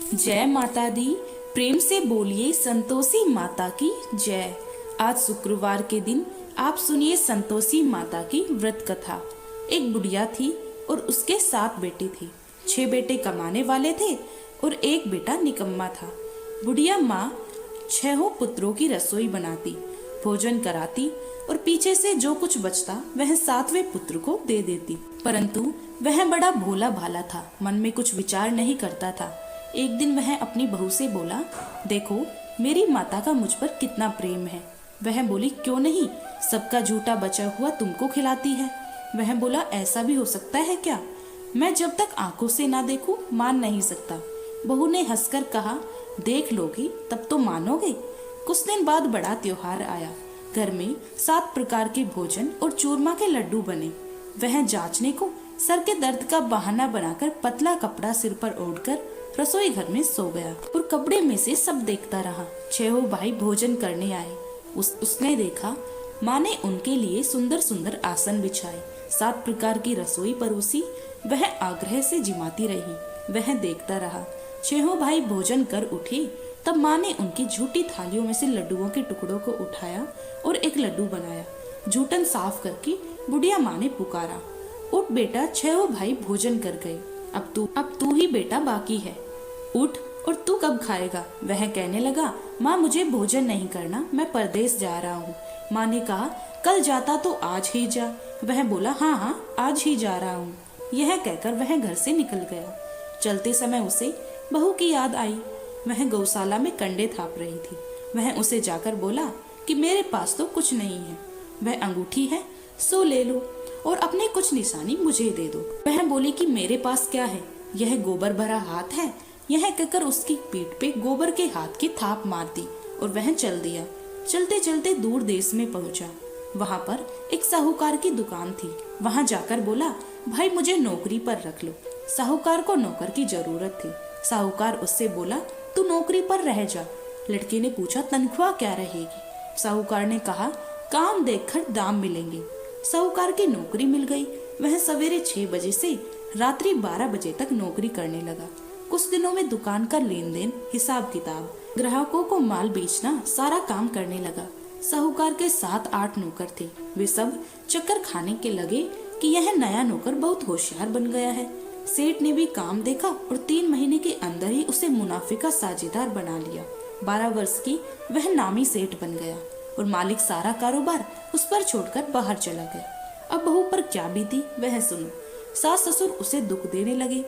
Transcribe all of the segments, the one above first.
जय माता दी। प्रेम से बोलिए संतोषी माता की जय। आज शुक्रवार के दिन आप सुनिए संतोषी माता की व्रत कथा। एक बुढ़िया थी और उसके 7 बेटे थे। 6 बेटे कमाने वाले थे और एक बेटा निकम्मा था। बुढ़िया माँ 6 पुत्रों की रसोई बनाती, भोजन कराती और पीछे से जो कुछ बचता वह 7वें पुत्र को दे देती। परंतु वह बड़ा भोला भाला था, मन में कुछ विचार नहीं करता था। एक दिन वह अपनी बहू से बोला, देखो मेरी माता का मुझ पर कितना प्रेम है। वह बोली, क्यों नहीं, सबका झूठा बचा हुआ तुमको खिलाती है। वह बोला, ऐसा भी हो सकता है क्या? मैं जब तक आंखों से ना देखूं मान नहीं सकता। बहू ने हंसकर कहा, देख लोगी तब तो मानोगे। कुछ दिन बाद बड़ा त्योहार आया। घर में 7 प्रकार के भोजन और चूरमा के लड्डू बने। वह जांचने को सर के दर्द का बहाना बनाकर पतला कपड़ा सिर पर ओढ़कर रसोई घर में सो गया और कपड़े में से सब देखता रहा। 6 भाई भोजन करने आए। उसने देखा माँ ने उनके लिए सुंदर सुंदर आसन बिछाए, 7 प्रकार की रसोई परोसी। वह आग्रह से जिमाती रही। वह देखता रहा। 6 भाई भोजन कर उठे तब माँ ने उनकी झूठी थालियों में से लड्डुओं के टुकड़ों को उठाया और एक लड्डू बनाया। जूठन साफ करके बुढ़िया माँ ने पुकारा, उठ बेटा, 6 भाई भोजन कर गए, अब तू ही बेटा बाकी है। उठ, और तू कब खाएगा? वह कहने लगा, माँ मुझे भोजन नहीं करना, मैं परदेश जा रहा हूँ। माँ ने कहा, कल जाता तो आज ही जा। वह बोला, हाँ हाँ आज ही जा रहा हूँ। यह कहकर वह घर से निकल गया। चलते समय उसे बहू की याद आई। वह गौशाला में कंडे थाप रही थी। वह उसे जाकर बोला कि मेरे पास तो कुछ नहीं है। वह अंगूठी है सो ले लो और अपने कुछ निशानी मुझे दे दो। वह बोली कि मेरे पास क्या है, यह गोबर भरा हाथ है। यह कहकर उसकी पीठ पे गोबर के हाथ की थाप मार दी और वह चल दिया। चलते चलते दूर देश में पहुंचा। वहां पर एक साहूकार की दुकान थी। वहां जाकर बोला, भाई मुझे नौकरी पर रख लो। साहूकार को नौकर की जरूरत थी। साहूकार उससे बोला, तू नौकरी पर रह जा। लड़के ने पूछा, तनख्वाह क्या रहेगी? साहूकार ने कहा, काम देखकर दाम मिलेंगे। साहूकार की नौकरी मिल गई। वह सवेरे 6 बजे से रात्रि 12 बजे तक नौकरी करने लगा। कुछ दिनों में दुकान का लेन देन, हिसाब किताब, ग्राहकों को माल बेचना, सारा काम करने लगा। साहूकार के 7-8 नौकर थे। वे सब चक्कर खाने के लगे कि यह नया नौकर बहुत होशियार बन गया है। सेठ ने भी काम देखा और 3 महीने के अंदर ही उसे मुनाफे का साझेदार बना लिया। 12 वर्ष की वह नामी सेठ बन गया और मालिक सारा कारोबार उस पर छोड़कर बाहर चला गया। अब बहू पर क्या बीती वह सुनो। सास ससुर उसे दुख देने लगे।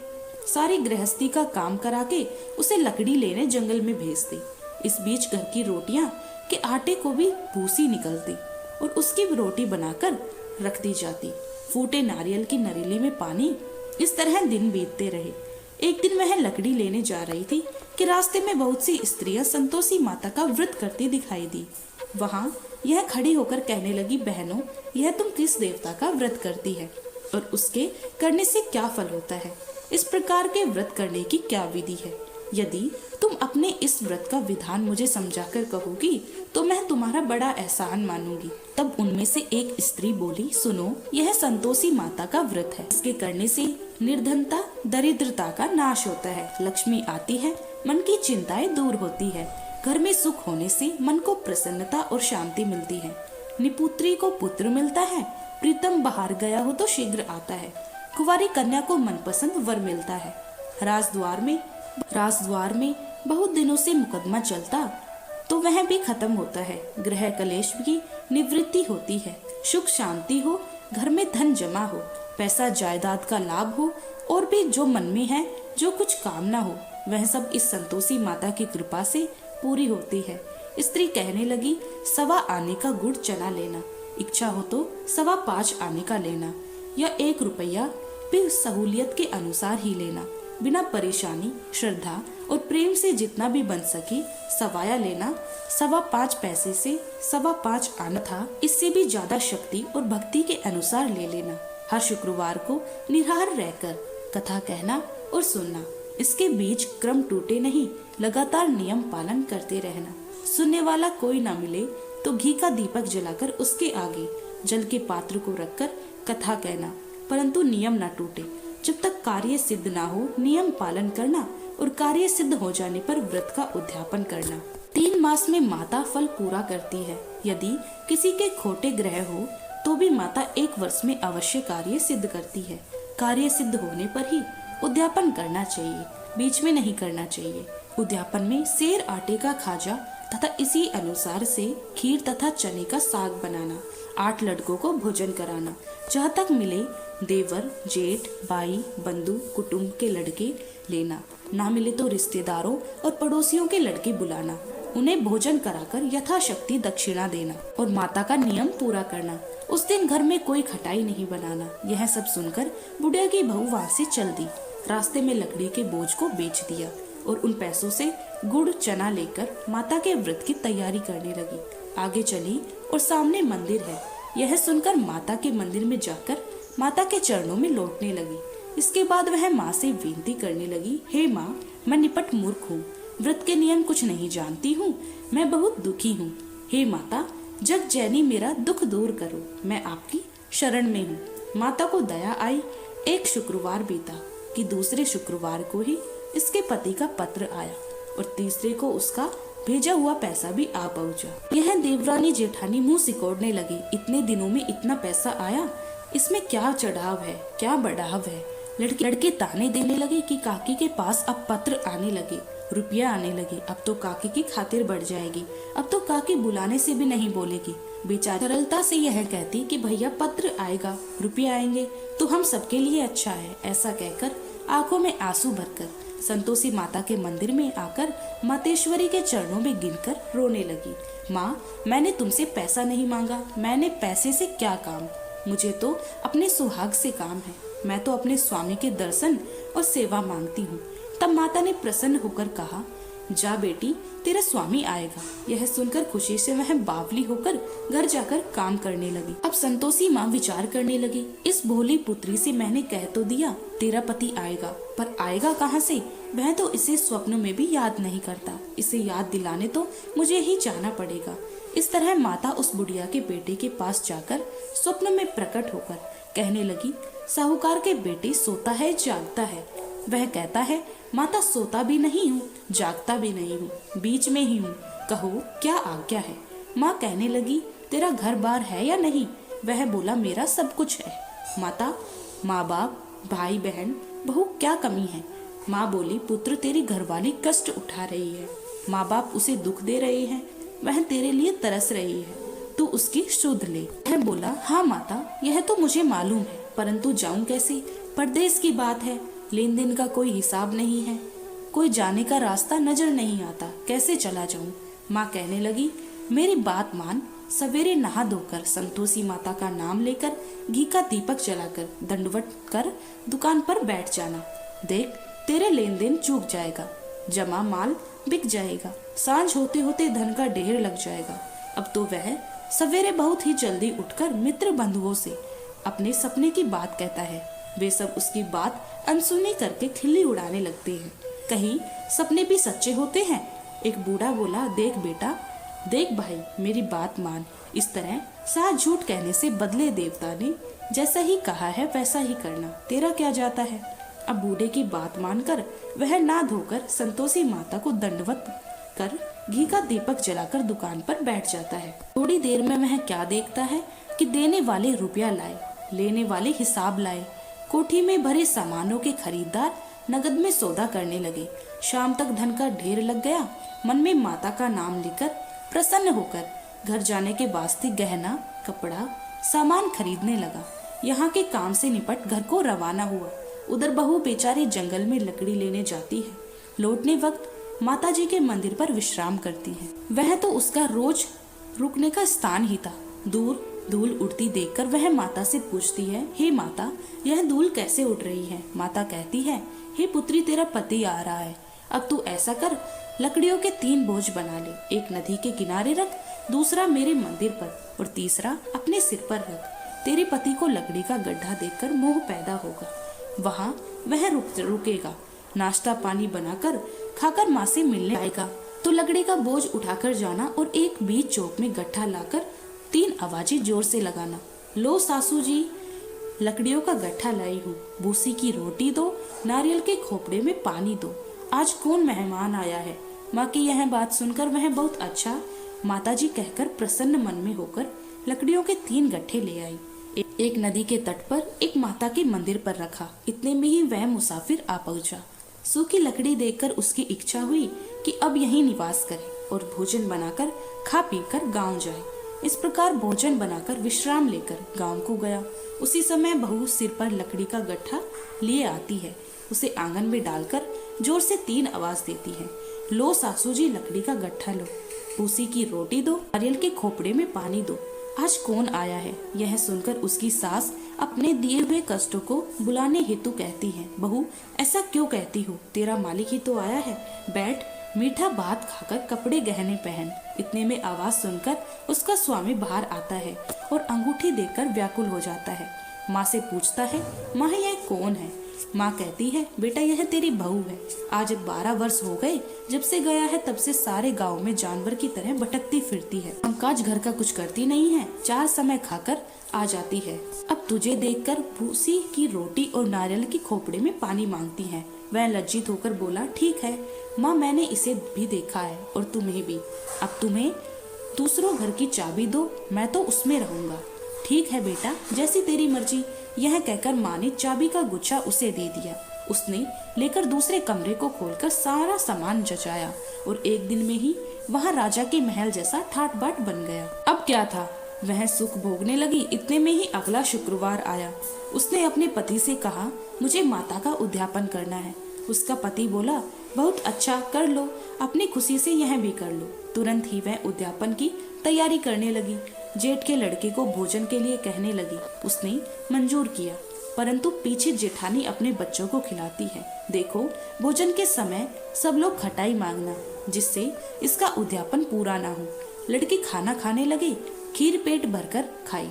सारी गृहस्थी का काम करा के उसे लकड़ी लेने जंगल में भेज दी। इस बीच घर की रोटियां के आटे को भी भूसी निकलती और उसकी रोटी बनाकर रख दी जाती। फूटे नारियल की नरीली में पानी। इस तरह दिन बीतते रहे। एक दिन वह लकड़ी लेने जा रही थी कि रास्ते में बहुत सी स्त्रियां संतोषी माता का व्रत करती दिखाई दी। वहां यह खड़ी होकर कहने लगी, बहनों, यह तुम किस देवता का व्रत करती है और उसके करने से क्या फल होता है? इस प्रकार के व्रत करने की क्या विधि है? यदि तुम अपने इस व्रत का विधान मुझे समझाकर कहोगी तो मैं तुम्हारा बड़ा एहसान मानूंगी। तब उनमें से एक स्त्री बोली, सुनो, यह संतोषी माता का व्रत है। इसके करने से निर्धनता, दरिद्रता का नाश होता है, लक्ष्मी आती है, मन की चिंताएं दूर होती है, घर में सुख होने से मन को प्रसन्नता और शांति मिलती है, निपुत्री को पुत्र मिलता है, प्रीतम बाहर गया हो तो शीघ्र आता है, कुंवारी कन्या को मनपसंद वर मिलता है, राजद्वार में बहुत दिनों से मुकदमा चलता तो वह भी खत्म होता है, गृह कलेश की निवृत्ति होती है, सुख शांति हो, घर में धन जमा हो, पैसा जायदाद का लाभ हो और भी जो मन में है, जो कुछ कामना हो, वह सब इस संतोषी माता की कृपा से पूरी होती है। स्त्री कहने लगी, 1.25 आने का गुड़ चना लेना, इच्छा हो तो 5.25 आने का लेना, या 1 रुपया भी सहूलियत के अनुसार ही लेना, बिना परेशानी, श्रद्धा और प्रेम से जितना भी बन सके सवाया लेना। 5.25 पैसे से 5.25 आना था, इससे भी ज्यादा शक्ति और भक्ति के अनुसार ले लेना। हर शुक्रवार को निराहार रहकर कथा कहना और सुनना। इसके बीच क्रम टूटे नहीं, लगातार नियम पालन करते रहना। सुनने वाला कोई ना मिले तो घी का दीपक जलाकर उसके आगे जल के पात्र को रखकर कथा कहना, परंतु नियम ना टूटे। जब तक कार्य सिद्ध ना हो नियम पालन करना और कार्य सिद्ध हो जाने पर व्रत का उद्यापन करना। 3 मास में माता फल पूरा करती है। यदि किसी के खोटे ग्रह हो तो भी माता 1 वर्ष में अवश्य कार्य सिद्ध करती है। कार्य सिद्ध होने पर ही उद्यापन करना चाहिए, बीच में नहीं करना चाहिए। उद्यापन में सेर आटे का खाजा तथा इसी अनुसार से खीर तथा चने का साग बनाना, 8 लड़कों को भोजन कराना, जहाँ तक मिले देवर, जेठ, भाई, बंधु, कुटुंब के लड़के लेना, ना मिले तो रिश्तेदारों और पड़ोसियों के लड़के बुलाना, उन्हें भोजन कराकर यथाशक्ति दक्षिणा देना और माता का नियम पूरा करना। उस दिन घर में कोई खटाई नहीं बनाना। यह सब सुनकर बुढ़िया की बहू वहाँ से चल दी। रास्ते में लकड़ी के बोझ को बेच दिया और उन पैसों से गुड़ चना लेकर माता के व्रत की तैयारी करने लगी। आगे चली और सामने मंदिर है। यह सुनकर माता के मंदिर में जाकर माता के चरणों में लौटने लगी। इसके बाद वह माँ से विनती करने लगी, हे माँ, मैं निपट मूर्ख हूँ, व्रत के नियम कुछ नहीं जानती हूँ, मैं बहुत दुखी हूँ। हे माता, जग जैनी मेरा दुख दूर करो, मैं आपकी शरण में हूँ। माता को दया आई। एक शुक्रवार बीता कि दूसरे शुक्रवार को ही इसके पति का पत्र आया और तीसरे को उसका भेजा हुआ पैसा भी आ पहुंचा। यह देवरानी जेठानी मुंह सिकोड़ने लगी, इतने दिनों में इतना पैसा आया, इसमें क्या चढ़ाव है, क्या बढ़ाव है। लड़के ताने देने लगे कि काकी के पास अब पत्र आने लगे, रुपया आने लगे, अब तो काकी की खातिर बढ़ जाएगी, अब तो काकी बुलाने से भी नहीं बोलेगी। बेचारी सरलता से यह कहती कि भैया पत्र आएगा, रुपया आएंगे तो हम सबके लिए अच्छा है। ऐसा कहकर आंखों में आंसू भरकर संतोषी माता के मंदिर में आकर मातेश्वरी के चरणों में गिनकर रोने लगी। माँ, मैंने तुमसे पैसा नहीं मांगा, मैंने पैसे से क्या काम, मुझे तो अपने सुहाग से काम है, मैं तो अपने स्वामी के दर्शन और सेवा मांगती हूँ। तब माता ने प्रसन्न होकर कहा, जा बेटी, तेरा स्वामी आएगा। यह सुनकर खुशी से वह बावली होकर घर जाकर काम करने लगी। अब संतोषी माँ विचार करने लगी, इस भोली पुत्री से मैंने कह तो दिया तेरा पति आएगा, पर आएगा कहाँ से, वह तो इसे स्वप्न में भी याद नहीं करता, इसे याद दिलाने तो मुझे ही जाना पड़ेगा। इस तरह माता उस बुढ़िया के बेटे के पास जाकर स्वप्न में प्रकट होकर कहने लगी, साहूकार के बेटे सोता है जागता है। वह कहता है, माता सोता भी नहीं हूँ, जागता भी नहीं हूँ, बीच में ही हूँ, कहो क्या आज्ञा है। माँ कहने लगी, तेरा घर बार है या नहीं। वह बोला, मेरा सब कुछ है। माता, माँ बाप, भाई बहन, बहू क्या कमी है। माँ बोली, पुत्र तेरी घरवाली कष्ट उठा रही है, माँ बाप उसे दुख दे रहे हैं, वह तेरे लिए तरस रही है, तू उसकी सुध ले। वह बोला, हाँ माता, यह तो मुझे मालूम है, परंतु जाऊं कैसे, परदेश की बात है, लेन देन का कोई हिसाब नहीं है, कोई जाने का रास्ता नजर नहीं आता, कैसे चला जाऊं। माँ कहने लगी, मेरी बात मान, सवेरे नहा धोकर संतोषी माता का नाम लेकर घी का दीपक जलाकर दंडवत कर दुकान पर बैठ जाना। देख, तेरे लेन देन चूक जाएगा, जमा माल बिक जाएगा, सांझ होते होते धन का ढेर लग जाएगा। अब तो वह सवेरे बहुत ही जल्दी उठकर मित्र बंधुओं से अपने सपने की बात कहता है। वे सब उसकी बात अनसुनी करके खिल्ली उड़ाने लगते हैं। कहीं सपने भी सच्चे होते हैं। एक बूढ़ा बोला, देख बेटा, देख भाई, मेरी बात मान। इस तरह साथ झूठ कहने से बदले देवता ने जैसा ही कहा है वैसा ही करना, तेरा क्या जाता है। अब बूढ़े की बात मानकर वह ना धोकर संतोषी माता को दंडवत कर घी का दीपक जलाकर दुकान पर बैठ जाता है। थोड़ी देर में वह क्या देखता है कि देने वाले रुपया लाए, लेने वाले हिसाब लाए। कोठी में भरे सामानों के खरीदार नगद में सौदा करने लगे। शाम तक धन का ढेर लग गया। मन में माता का नाम लेकर प्रसन्न होकर घर जाने के वास्ते गहना, कपड़ा, सामान खरीदने लगा। यहाँ के काम से निपट घर को रवाना हुआ। उधर बहू बेचारी जंगल में लकड़ी लेने जाती है। लौटने वक्त माता जी के मंदिर पर विश्राम करती है। वह तो उसका रोज रुकने का स्थान ही था। दूर धूल उड़ती देखकर वह माता से पूछती है, हे माता, यह धूल कैसे उड़ रही है। माता कहती है, हे पुत्री, तेरा पति आ रहा है, अब तू ऐसा कर, लकड़ियों के 3 बोझ बना ले, एक नदी के किनारे रख, दूसरा मेरे मंदिर पर और तीसरा अपने सिर पर रख। तेरे पति को लकड़ी का गड्ढा देखकर मोह पैदा होगा, वहाँ वह रुकेगा, नाश्ता पानी बनाकर खाकर माँ से मिलने आएगा। तो लकड़ी का बोझ उठाकर जाना और एक बीच चौक में गड्ढा लाकर 3 आवाजें जोर से लगाना, लो सासू जी, लकड़ियों का गट्ठा लाई हूँ, भूसी की रोटी दो, नारियल के खोपड़े में पानी दो, आज कौन मेहमान आया है। माँ की यह बात सुनकर वह बहुत अच्छा माताजी कहकर प्रसन्न मन में होकर लकड़ियों के 3 गट्ठे ले आई। एक नदी के तट पर एक माता के मंदिर पर रखा। इतने में ही वह मुसाफिर आ पहुंचा। सूखी लकड़ी देखकर उसकी इच्छा हुई कि अब यहीं निवास करे और भोजन बनाकर खा पी कर गाँव जाए। इस प्रकार भोजन बनाकर विश्राम लेकर गांव को गया। उसी समय बहू सिर पर लकड़ी का गट्ठा लिए आती है। उसे आंगन में डालकर जोर से 3 आवाज देती है, लो सासू जी लकड़ी का गट्ठा लो, उसी की रोटी दो, नारियल के खोपड़े में पानी दो, आज कौन आया है। यह सुनकर उसकी सास अपने दिए हुए कष्टों को बुलाने हेतु कहती है, बहू ऐसा क्यों कहती हो, तेरा मालिक ही तो आया है, बैठ मीठा भात खाकर कपड़े गहने पहन। इतने में आवाज सुनकर उसका स्वामी बाहर आता है और अंगूठी देखकर व्याकुल हो जाता है। माँ से पूछता है, माँ यह कौन है। माँ कहती है, बेटा यह तेरी बहू है। आज 12 वर्ष हो गए जब से गया है, तब से सारे गांव में जानवर की तरह भटकती फिरती है। कामकाज घर का कुछ करती नहीं है, 4 समय खाकर आ जाती है। अब तुझे देखकर भूसी की रोटी और नारियल की खोपड़े में पानी मांगती है। वह लज्जित होकर बोला, ठीक है माँ, मैंने इसे भी देखा है और तुम्हें भी। अब तुम्हें दूसरों घर की चाबी दो, मैं तो उसमें रहूंगा। ठीक है बेटा, जैसी तेरी मर्जी। यह कहकर माँ ने चाबी का गुच्छा उसे दे दिया। उसने लेकर दूसरे कमरे को खोलकर सारा सामान जचाया और एक दिन में ही वहाँ राजा के महल जैसा ठाट बाट बन गया। अब क्या था, वह सुख भोगने लगी। इतने में ही अगला शुक्रवार आया। उसने अपने पति से कहा, मुझे माता का उद्यापन करना है। उसका पति बोला, बहुत अच्छा, कर लो, अपनी खुशी से यह भी कर लो। तुरंत ही वह उद्यापन की तैयारी करने लगी। जेठ के लड़के को भोजन के लिए कहने लगी। उसने मंजूर किया, परंतु पीछे जेठानी अपने बच्चों को खिलाती है। देखो, भोजन के समय सब लोग खटाई मांगना, जिससे इसका उद्यापन पूरा ना हो। लड़की खाना खाने लगी, खीर पेट भरकर खाई,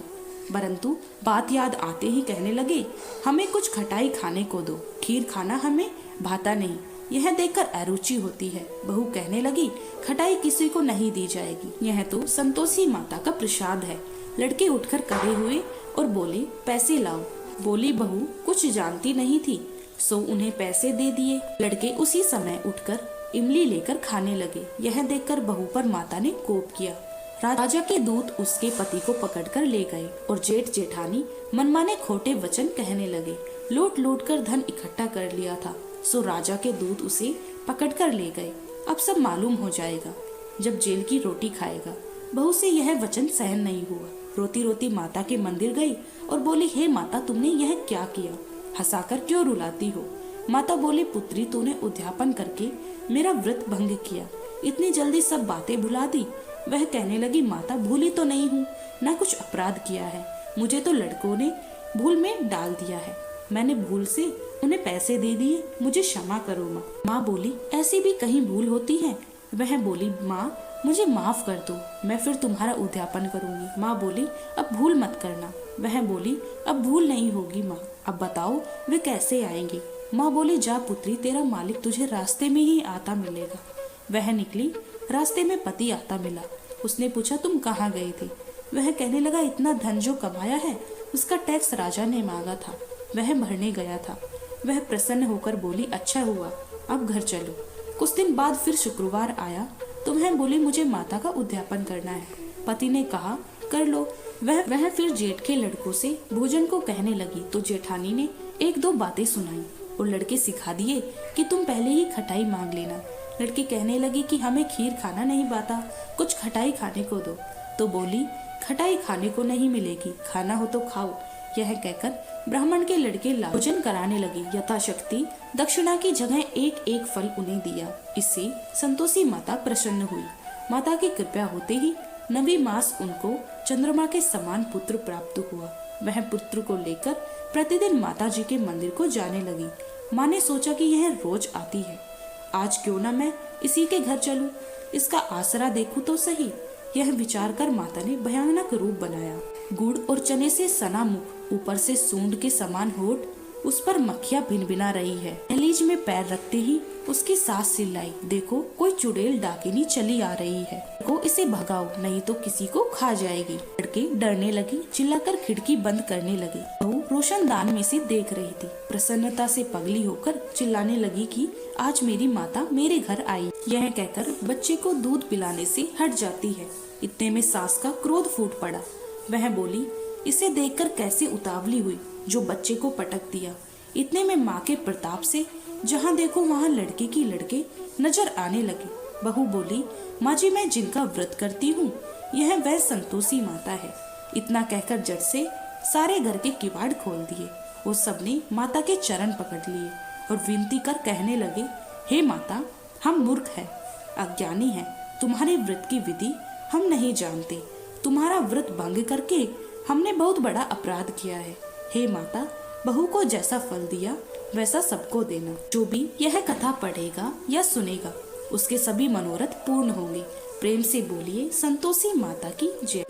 परंतु बात याद आते ही कहने लगे, हमें कुछ खटाई खाने को दो, खीर खाना हमें भाता नहीं। यह देखकर अरुचि होती है। बहू कहने लगी, खटाई किसी को नहीं दी जाएगी, यह तो संतोषी माता का प्रसाद है। लड़के उठकर खड़े हुए और बोले, पैसे लाओ। बोली बहू कुछ जानती नहीं थी, सो उन्हें पैसे दे दिए। लड़के उसी समय उठकर इमली लेकर खाने लगे। यह देखकर बहू पर माता ने कोप किया। राजा के दूत उसके पति को पकड़कर ले गए और जेठ जेठानी मनमाने खोटे वचन कहने लगे। लूट लूट कर धन इकट्ठा कर लिया था, सो राजा के दूत उसे पकड़कर ले गए। अब सब मालूम हो जाएगा जब जेल की रोटी खाएगा। बहू से यह वचन सहन नहीं हुआ। रोती रोती माता के मंदिर गई और बोली, हे माता, तुमने यह क्या किया, हंसाकर क्यों रुलाती हो। माता बोली, पुत्री, तूने उद्यापन करके मेरा व्रत भंग किया, इतनी जल्दी सब बातें भुला दी। वह कहने लगी, माता भूली तो नहीं हूँ, न कुछ अपराध किया है, मुझे तो लड़कों ने भूल में डाल दिया है, मैंने भूल से उन्हें पैसे दे दिए, मुझे क्षमा करो माँ। माँ बोली, ऐसी भी कहीं भूल होती है। वह बोली, माँ मुझे माफ कर दो, मैं फिर तुम्हारा उद्यापन करूंगी। माँ बोली, अब भूल मत करना। वह बोली, अब भूल नहीं होगी माँ, अब बताओ वे कैसे आएंगे। माँ बोली, जा पुत्री, तेरा मालिक तुझे रास्ते में ही आता मिलेगा। वह निकली, रास्ते में पति आता मिला। उसने पूछा, तुम कहाँ गए थे। वह कहने लगा, इतना धन जो कमाया है उसका टैक्स राजा ने मांगा था, वह भरने गया था। वह प्रसन्न होकर बोली, अच्छा हुआ, अब घर चलो। कुछ दिन बाद फिर शुक्रवार आया तो वह बोली, मुझे माता का उद्यापन करना है। पति ने कहा, कर लो। वह फिर जेठ के लड़कों से भोजन को कहने लगी तो जेठानी ने 1-2 बातें सुनाई और लड़के सिखा दिए कि तुम पहले ही खटाई मांग लेना। लड़की कहने लगी कि हमें खीर खाना नहीं बाता, कुछ खटाई खाने को दो। तो बोली, खटाई खाने को नहीं मिलेगी, खाना हो तो खाओ। यह कहकर ब्राह्मण के लड़के भोजन कराने लगी। यथाशक्ति दक्षिणा की जगह 1-1 फल उन्हें दिया। इससे संतोषी माता प्रसन्न हुई। माता की कृपा होते ही 9वें मास उनको चंद्रमा के समान पुत्र प्राप्त हुआ। वह पुत्र को लेकर प्रतिदिन माता जी के मंदिर को जाने लगी। माँ ने सोचा कि यह रोज आती है, आज क्यों न मैं इसी के घर चलूं, इसका आसरा देखूं तो सही। यह विचार कर माता ने भयानक रूप बनाया। गुड़ और चने से सना मुख, ऊपर से सूंड के समान होठ, उस पर मक्खियां भिनभिना रही है। दहलीज में पैर रखते ही उसकी सास चिल्लाई, देखो कोई चुड़ैल डाकिनी चली आ रही है, को इसे भगाओ नहीं तो किसी को खा जाएगी। लड़के डरने लगी, चिल्लाकर खिड़की बंद करने लगे। बहू रोशनदान में से देख रही थी। प्रसन्नता से पगली होकर चिल्लाने लगी कि आज मेरी माता मेरे घर आई। यह कहकर बच्चे को दूध पिलाने से हट जाती है। इतने में सास का क्रोध फूट पड़ा। वह बोली, इसे देखकर कैसे उतावली हुई जो बच्चे को पटक दिया। इतने में माँ के प्रताप से जहाँ देखो वहाँ लड़के की लड़के नजर आने लगे। बहू बोली, माँ जी, मैं जिनका व्रत करती हूँ यह वह संतोषी माता है। इतना कहकर जट से सारे घर के किवाड़ खोल दिए। वो सबने माता के चरण पकड़ लिए और विनती कर कहने लगे, हे माता, हम मूर्ख हैं, अज्ञानी हैं, तुम्हारे व्रत की विधि हम नहीं जानते। तुम्हारा व्रत भंग करके हमने बहुत बड़ा अपराध किया है। हे माता, बहू को जैसा फल दिया वैसा सबको देना। जो भी यह कथा पढ़ेगा या सुनेगा उसके सभी मनोरथ पूर्ण होंगे। प्रेम से बोलिए संतोषी माता की जय।